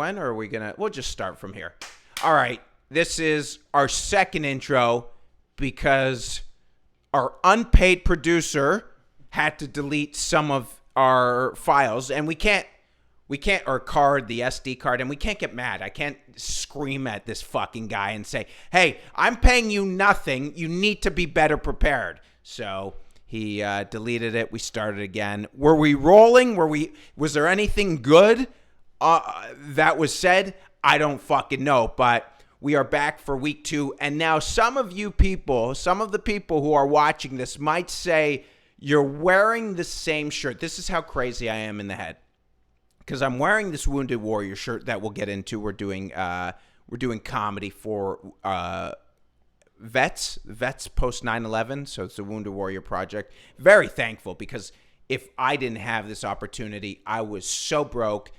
When are we gonna? We'll just start from here. All right, this is our second intro because our unpaid producer had to delete some of our files, and we can't, or card, the SD card, and we can't get mad. I can't scream at this fucking guy and say, hey, I'm paying you nothing. You need to be better prepared. So he deleted it. We started again. Were we rolling? Was there anything good that was said? I don't fucking know, but we are back for week 2. And now some of the people who are watching this might say, you're wearing the same shirt. This is how crazy I am in the head. Because I'm wearing this Wounded Warrior shirt that we'll get into. We're doing comedy for vets post 9/11. So it's the Wounded Warrior Project. Very thankful, because if I didn't have this opportunity, I was so broke.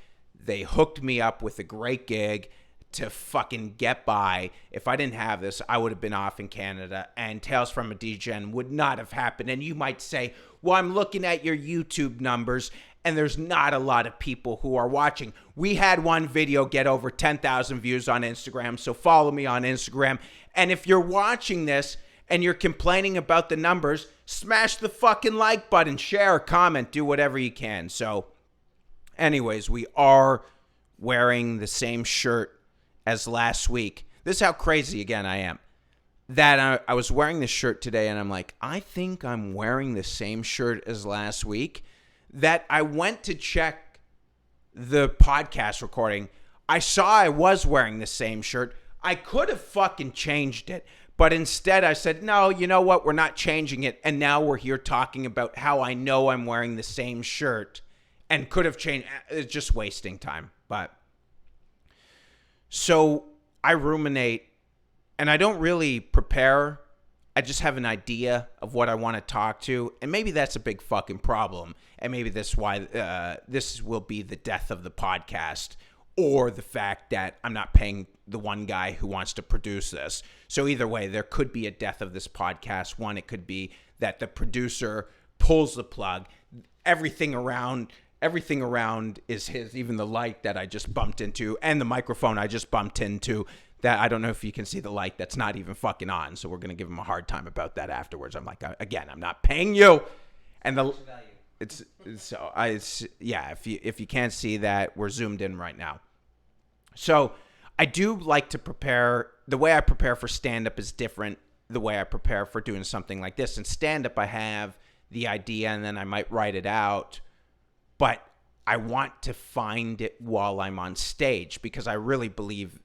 They hooked me up with a great gig to fucking get by. If I didn't have this, I would have been off in Canada, and Tales from a Degen would not have happened. And you might say, well, I'm looking at your YouTube numbers, and there's not a lot of people who are watching. We had one video get over 10,000 views on Instagram, so follow me on Instagram. And if you're watching this and you're complaining about the numbers, smash the fucking like button, share, comment, do whatever you can. So anyways, we are wearing the same shirt as last week. This is how crazy, again, I am. That I was wearing this shirt today, and I'm like, I think I'm wearing the same shirt as last week. That I went to check the podcast recording. I saw I was wearing the same shirt. I could have fucking changed it, but instead I said, no, you know what? We're not changing it. And now we're here talking about how I know I'm wearing the same shirt and could have changed. It's just wasting time. But so I ruminate, and I don't really prepare. I just have an idea of what I want to talk to, and maybe that's a big fucking problem, and maybe that's why this will be the death of the podcast, or the fact that I'm not paying the one guy who wants to produce this. So either way, there could be a death of this podcast. One, it could be that the producer pulls the plug. Everything around is his, even the light that I just bumped into, and the microphone I just bumped into. That I don't know if you can see the light that's not even fucking on, so we're gonna give him a hard time about that afterwards. I'm like, again, I'm not paying you, and if you can't see that, we're zoomed in right now. So I do like to prepare. The way I prepare for stand-up is different the way I prepare for doing something like this. In stand-up, I have the idea, and then I might write it out, but I want to find it while I'm on stage, because I really believe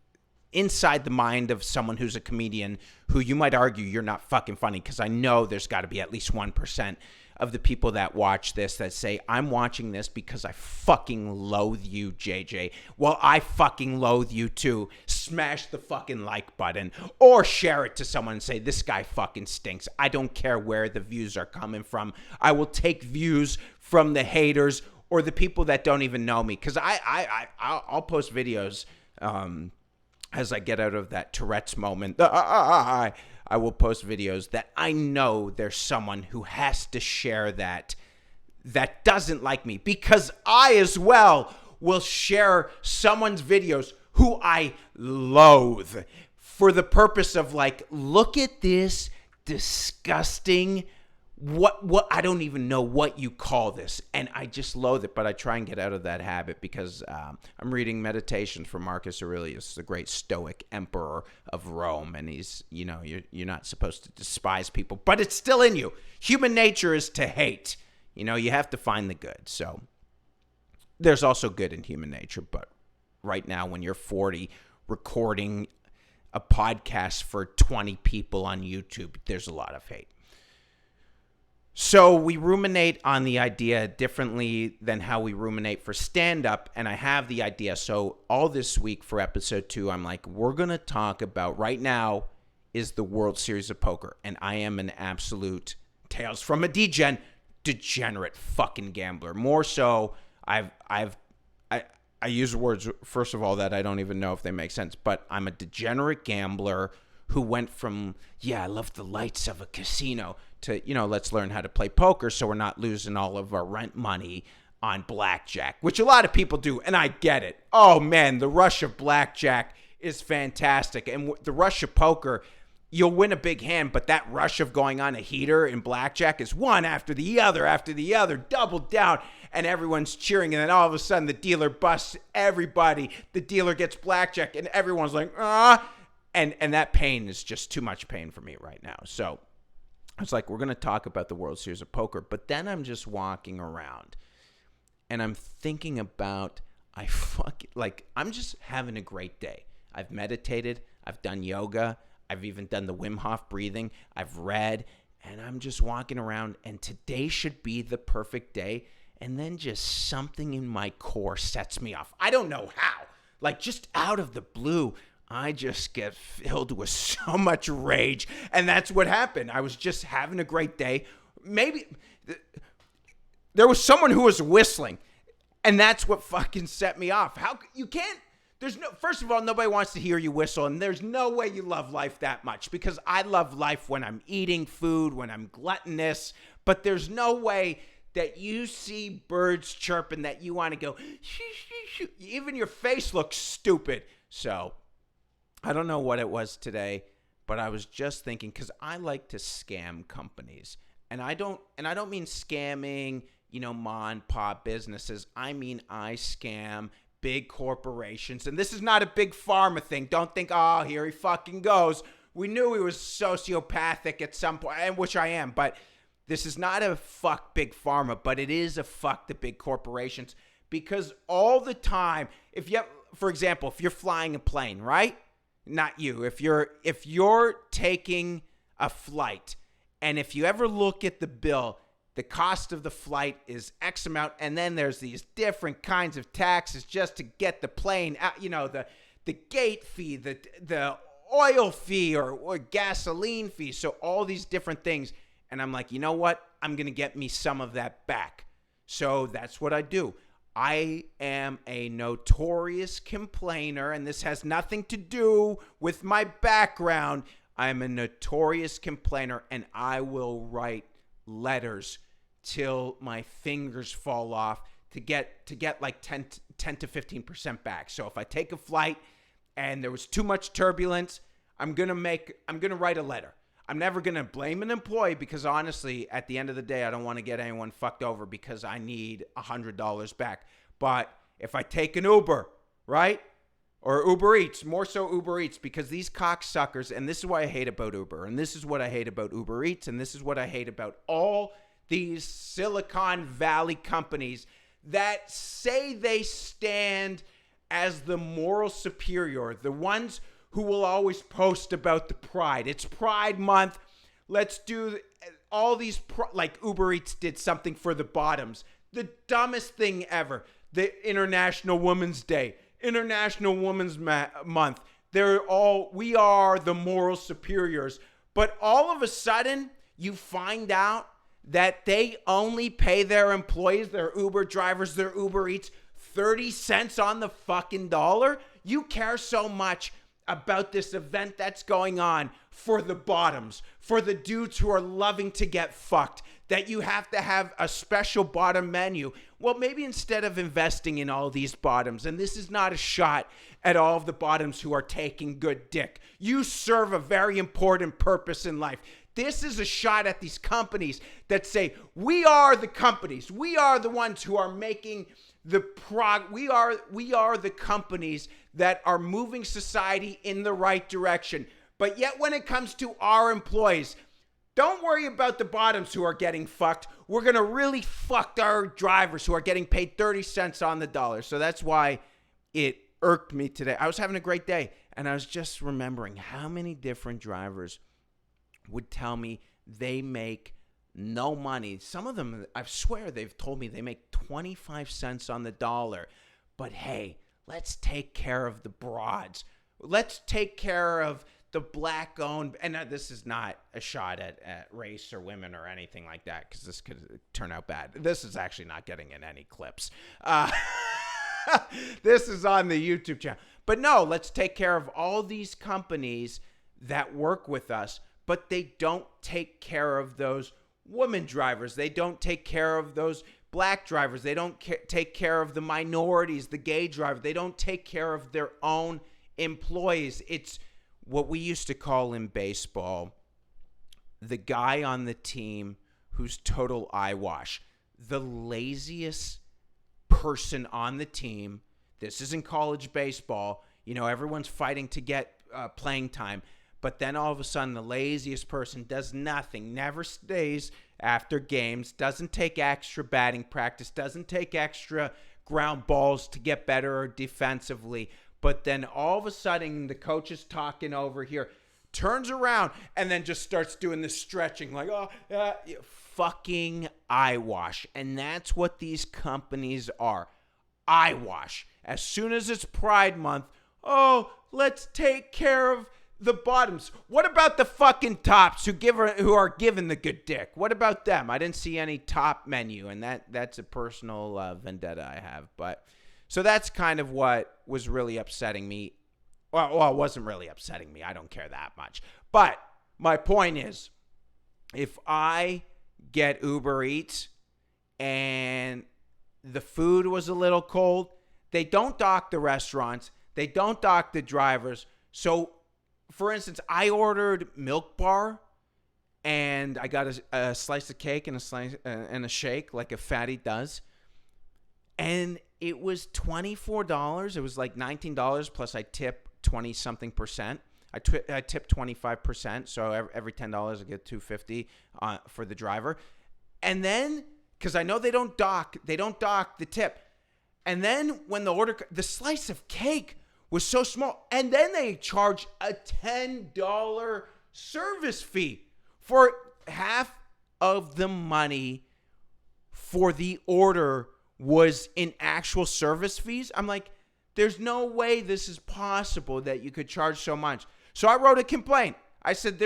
inside the mind of someone who's a comedian, who you might argue you're not fucking funny, because I know there's got to be at least 1% of the people that watch this that say, I'm watching this because I fucking loathe you, JJ. Well, I fucking loathe you too. Smash the fucking like button, or share it to someone and say, this guy fucking stinks. I don't care where the views are coming from. I will take views from the haters or the people that don't even know me, because I'll post videos as I get out of that Tourette's moment. I will post videos that I know there's someone who has to share that doesn't like me, because I as well will share someone's videos who I loathe, for the purpose of, like, look at this disgusting, what I don't even know what you call this, and I just loathe it. But I try and get out of that habit, because I'm reading Meditations from Marcus Aurelius, the great Stoic emperor of Rome, and he's, you're not supposed to despise people, but it's still in you. Human nature is to hate. You have to find the good. So there's also good in human nature, but right now, when you're 40 recording a podcast for 20 people on YouTube, there's a lot of hate. So we ruminate on the idea differently than how we ruminate for stand-up, and I have the idea. So all this week for episode 2, I'm like, we're going to talk about, right now is the World Series of Poker, and I am an absolute Tales from a degenerate fucking gambler. More so, I use words, first of all, that I don't even know if they make sense, but I'm a degenerate gambler who went from, I love the lights of a casino, to, let's learn how to play poker so we're not losing all of our rent money on blackjack, which a lot of people do, and I get it. Oh man, the rush of blackjack is fantastic. And the rush of poker, you'll win a big hand, but that rush of going on a heater in blackjack is one after the other, double down, and everyone's cheering. And then all of a sudden, the dealer busts everybody. The dealer gets blackjack, and everyone's like, ah. And that pain is just too much pain for me right now. So it's like, we're going to talk about the World Series of Poker. But then I'm just walking around, and I'm thinking about, I'm just having a great day. I've meditated. I've done yoga. I've even done the Wim Hof breathing. I've read, and I'm just walking around, and today should be the perfect day. And then just something in my core sets me off. I don't know how. Like, just out of the blue, I just get filled with so much rage. And that's what happened. I was just having a great day. Maybe there was someone who was whistling, and that's what fucking set me off. How you can't, first of all, nobody wants to hear you whistle, and there's no way you love life that much, because I love life when I'm eating food, when I'm gluttonous, but there's no way that you see birds chirping that you want to go, shoo, shoo, shoo. Even your face looks stupid. So I don't know what it was today, but I was just thinking, because I like to scam companies, and I don't mean scamming, ma and pop businesses. I mean, I scam big corporations, and this is not a big pharma thing. Don't think, oh, here he fucking goes. We knew he was sociopathic at some point, which I am, but this is not a fuck big pharma, but it is a fuck the big corporations, because all the time, for example, if you're flying a plane, right? Not you. If you're taking a flight, and if you ever look at the bill, the cost of the flight is X amount, and then there's these different kinds of taxes just to get the plane out, the gate fee, the oil fee or gasoline fee, so all these different things. And I'm like, you know what? I'm going to get me some of that back. So that's what I do. I am a notorious complainer, and this has nothing to do with my background. I'm a notorious complainer, and I will write letters till my fingers fall off to get like 10 to 15% back. So if I take a flight and there was too much turbulence, I'm going to write a letter. I'm never going to blame an employee, because honestly, at the end of the day, I don't want to get anyone fucked over, because I need $100 back. But if I take an Uber, right? Or Uber Eats, more so Uber Eats, because these cocksuckers, and this is what I hate about Uber, and this is what I hate about Uber Eats, and this is what I hate about all these Silicon Valley companies that say they stand as the moral superior, the ones who will always post about the pride. It's Pride Month. Let's do all these, like Uber Eats did something for the bottoms. The dumbest thing ever. The International Women's Day, International Women's Month. We are the moral superiors. But all of a sudden, you find out that they only pay their employees, their Uber drivers, their Uber Eats, 30 cents on the fucking dollar. You care so much about this event that's going on for the bottoms, for the dudes who are loving to get fucked, that you have to have a special bottom menu. Well, maybe instead of investing in all these bottoms, and this is not a shot at all of the bottoms who are taking good dick. You serve a very important purpose in life. This is a shot at these companies that say, we are the companies. We are the ones who are making we are the companies that are moving society in the right direction. But yet when it comes to our employees, don't worry about the bottoms who are getting fucked. We're going to really fuck our drivers who are getting paid 30 cents on the dollar. So that's why it irked me today. I was having a great day, and I was just remembering how many different drivers would tell me they make no money. Some of them, I swear, they've told me they make 25 cents on the dollar. But hey, let's take care of the broads. Let's take care of the black-owned, and this is not a shot at race or women or anything like that, because this could turn out bad. This is actually not getting in any clips. This is on the YouTube channel. But no, let's take care of all these companies that work with us, but they don't take care of those women drivers. They don't take care of those black drivers. They don't take care of the minorities, the gay driver. They don't take care of their own employees. It's what we used to call in baseball the guy on the team who's total eyewash. The laziest person on the team. This isn't college baseball. Everyone's fighting to get playing time. But then all of a sudden, the laziest person does nothing, never stays after games, doesn't take extra batting practice, doesn't take extra ground balls to get better defensively. But then all of a sudden, the coach is talking over here, turns around, and then just starts doing this stretching like, fucking eyewash. And that's what these companies are. Eyewash. As soon as it's Pride Month, let's take care of the bottoms. What about the fucking tops who are given the good dick? What about them? I didn't see any top menu, and that's a personal vendetta I have. But so that's kind of what was really upsetting me. Well, it wasn't really upsetting me. I don't care that much. But my point is, if I get Uber Eats and the food was a little cold, they don't dock the restaurants. They don't dock the drivers. So, for instance, I ordered Milk Bar, and I got a slice of cake and a shake like a fatty does, and it was $24. It was like $19 plus I tip 20-something%. I tip 25%, so every $10 I get $2.50 for the driver, and then because I know they don't dock the tip, and then when the slice of cake was so small, and then they charge a $10 service fee for half of the money for the order was in actual service fees. I'm like, there's no way this is possible that you could charge so much. So I wrote a complaint. I said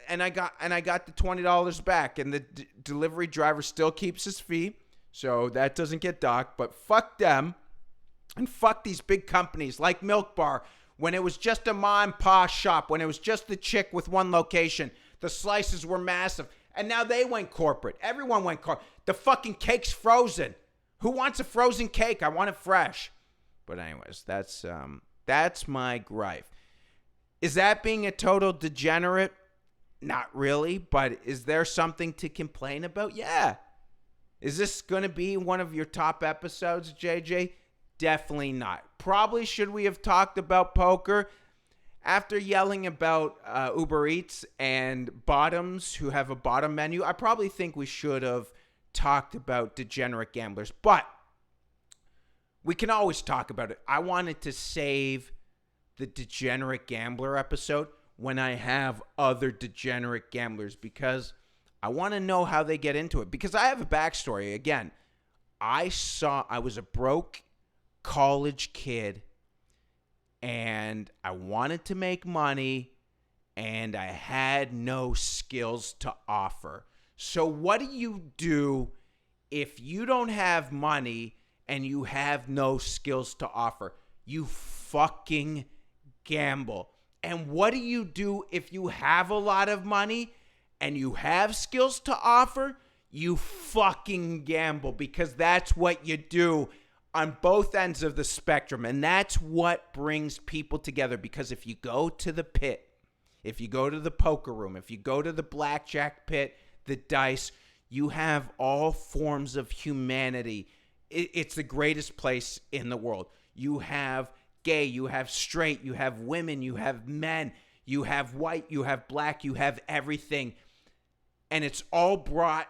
and I got the $20 back, and the delivery driver still keeps his fee, so that doesn't get docked. But fuck them. And fuck these big companies like Milk Bar. When it was just a mom and pop shop, when it was just the chick with one location, the slices were massive. And now they went corporate. Everyone went corporate. The fucking cake's frozen. Who wants a frozen cake? I want it fresh. But anyways, that's my gripe. Is that being a total degenerate? Not really. But is there something to complain about? Yeah. Is this going to be one of your top episodes, JJ? Definitely not. Probably should we have talked about poker? After yelling about Uber Eats and bottoms who have a bottom menu, I probably think we should have talked about degenerate gamblers. But we can always talk about it. I wanted to save the degenerate gambler episode when I have other degenerate gamblers, because I want to know how they get into it. Because I have a backstory. Again, I was a broke college kid, and I wanted to make money, and I had no skills to offer. So what do if you don't have money and you have no skills to offer? You fucking gamble. And what do you do if you have a lot of money and you have skills to offer? You fucking gamble, because that's what you do on both ends of the spectrum. And that's what brings people together. Because if you go to the pit, if you go to the poker room, if you go to the blackjack pit, the dice, you have all forms of humanity. It's the greatest place in the world. You have gay, you have straight, you have women, you have men, you have white, you have black, you have everything. And it's all brought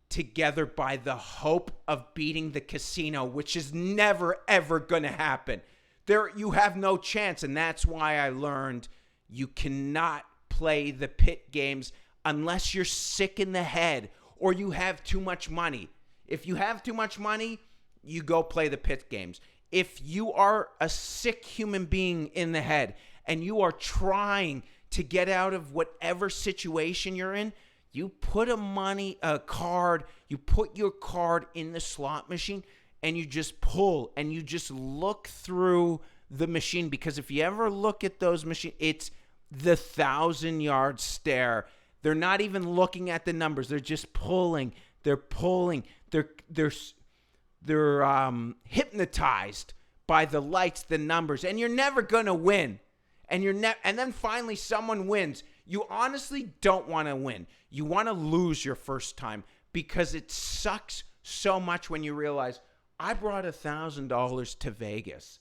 together by the hope of beating the casino, which is never, ever going to happen. You have no chance, and that's why I learned you cannot play the pit games unless you're sick in the head or you have too much money. If you have too much money, you go play the pit games. If you are a sick human being in the head and you are trying to get out of whatever situation you're in, you put you put your card in the slot machine and you just pull and you just look through the machine. Because if you ever look at those machines, it's the 1,000-yard stare. They're not even looking at the numbers. They're just pulling. They're pulling. They're hypnotized by the lights, the numbers, and you're never going to win. And and then finally someone wins. You honestly don't want to win. You want to lose your first time because it sucks so much when you realize I brought $1,000 to Vegas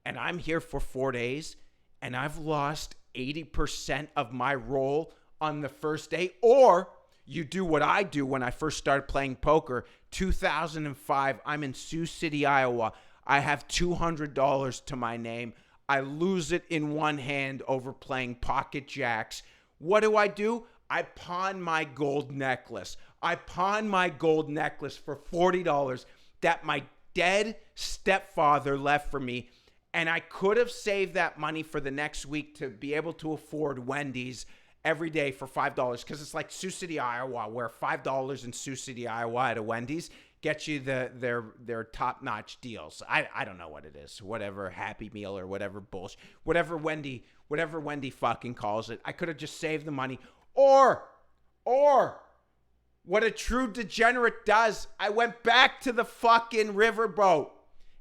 and I'm here for 4 days and I've lost 80% of my roll on the first day. Or you do what I do when I first started playing poker, 2005, I'm in Sioux City, Iowa. I have $200 to my name. I lose it in one hand over playing pocket jacks. What do? I pawn my gold necklace. I pawn my gold necklace for $40 that my dead stepfather left for me. And I could have saved that money for the next week to be able to afford Wendy's every day for $5. Because it's like Sioux City, Iowa, where $5 in Sioux City, Iowa at a Wendy's get you their top-notch deals. I don't know what it is. Whatever Happy Meal or whatever bullshit. Whatever Wendy fucking calls it. I could have just saved the money. Or what a true degenerate does, I went back to the fucking riverboat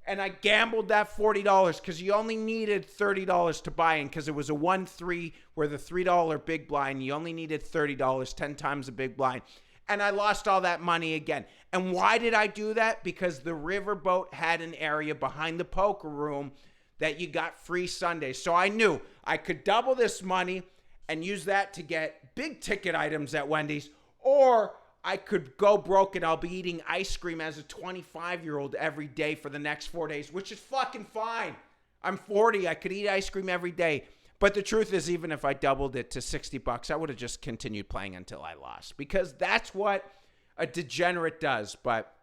and I gambled that $40 because you only needed $30 to buy in because it was a 1-3 where the $3 big blind, you only needed $30, 10 times the big blind. And I lost all that money again. And why did I do that? Because the riverboat had an area behind the poker room that you got free Sundays. So I knew I could double this money and use that to get big ticket items at Wendy's, or I could go broke and I'll be eating ice cream as a 25-year-old every day for the next 4 days, which is fucking fine. I'm 40. I could eat ice cream every day. But the truth is, even if I doubled it to $60, I would have just continued playing until I lost, because that's what a degenerate does. But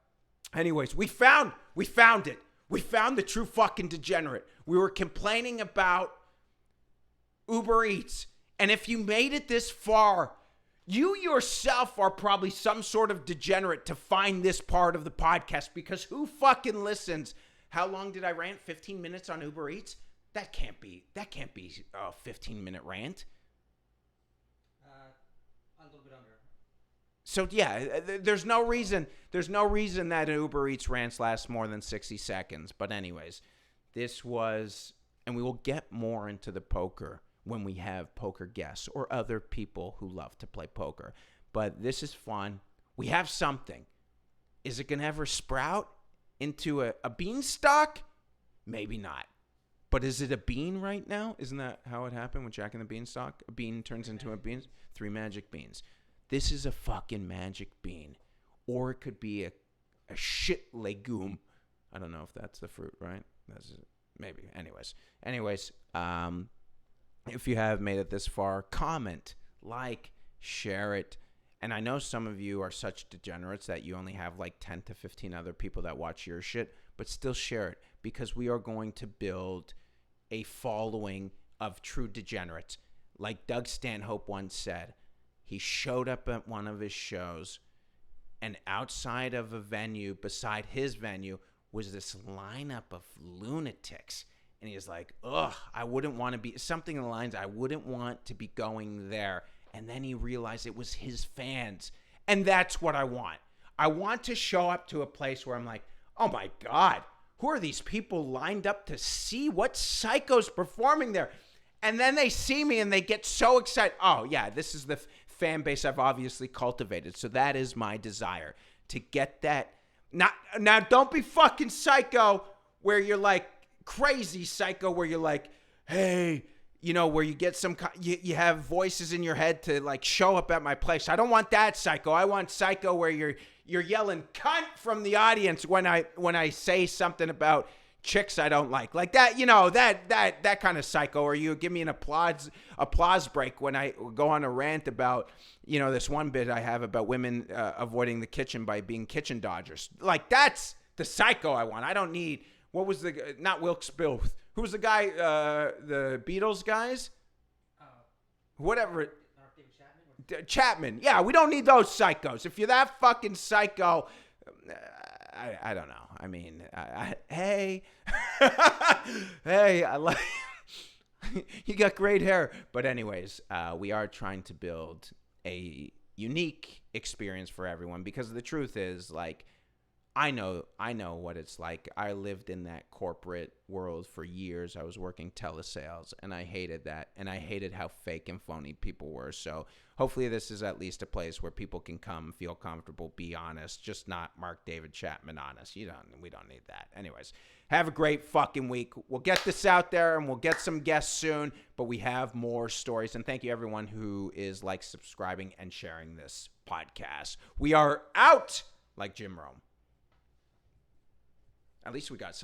anyways, we found it. We found the true fucking degenerate. We were complaining about Uber Eats. And if you made it this far, you yourself are probably some sort of degenerate to find this part of the podcast, because who fucking listens? How long did I rant? 15 minutes on Uber Eats? That can't be a 15-minute rant. A little bit under. So yeah, there's no reason that an Uber Eats rants last more than 60 seconds. But anyways, this was, and we will get more into the poker when we have poker guests or other people who love to play poker. But this is fun. We have something. Is it going to ever sprout into a beanstalk? Maybe not. But is it a bean right now? Isn't that how it happened with Jack and the Beanstalk? A bean turns into a bean. 3 magic beans. This is a fucking magic bean. Or it could be a shit legume. I don't know if that's the fruit, right? That's maybe. Anyways, if you have made it this far, comment, like, share it. And I know some of you are such degenerates that you only have like 10 to 15 other people that watch your shit, but still share it, because we are going to build a following of true degenerates. Like Doug Stanhope once said, he showed up at one of his shows, and outside of a venue, beside his venue, was this lineup of lunatics. And he was like, ugh, I wouldn't want to be, something in the lines, I wouldn't want to be going there. And then he realized it was his fans. And that's what I want. I want to show up to a place where I'm like, oh my God, who are these people lined up to see what psycho's performing there? And then they see me and they get so excited. Oh yeah, this is the fan base I've obviously cultivated. So that is my desire, to get that. Now don't be fucking psycho where you're like, crazy psycho where you're like, hey, you know, where you get you have voices in your head to like show up at my place. I don't want that psycho. I want psycho where you're yelling cunt from the audience when I say something about chicks I don't like that, you know, that kind of psycho. Or you give me an applause break when I go on a rant about, you know, this one bit I have about women avoiding the kitchen by being kitchen dodgers. Like, that's the psycho I want. I don't need, what was not Wilkes-Barre, who was the guy, the Beatles guys? Whatever. Chapman. Yeah, we don't need those psychos. If you're that fucking psycho, I don't know. I mean, hey, hey, I like, you got great hair. But anyways, we are trying to build a unique experience for everyone, because the truth is, like, I know what it's like. I lived in that corporate world for years. I was working telesales, and I hated that, and I hated how fake and phony people were. So hopefully this is at least a place where people can come, feel comfortable, be honest, just not Mark David Chapman honest. We don't need that. Anyways, have a great fucking week. We'll get this out there, and we'll get some guests soon, but we have more stories. And thank you everyone who is subscribing and sharing this podcast. We are out, like Jim Rome. At least we got something.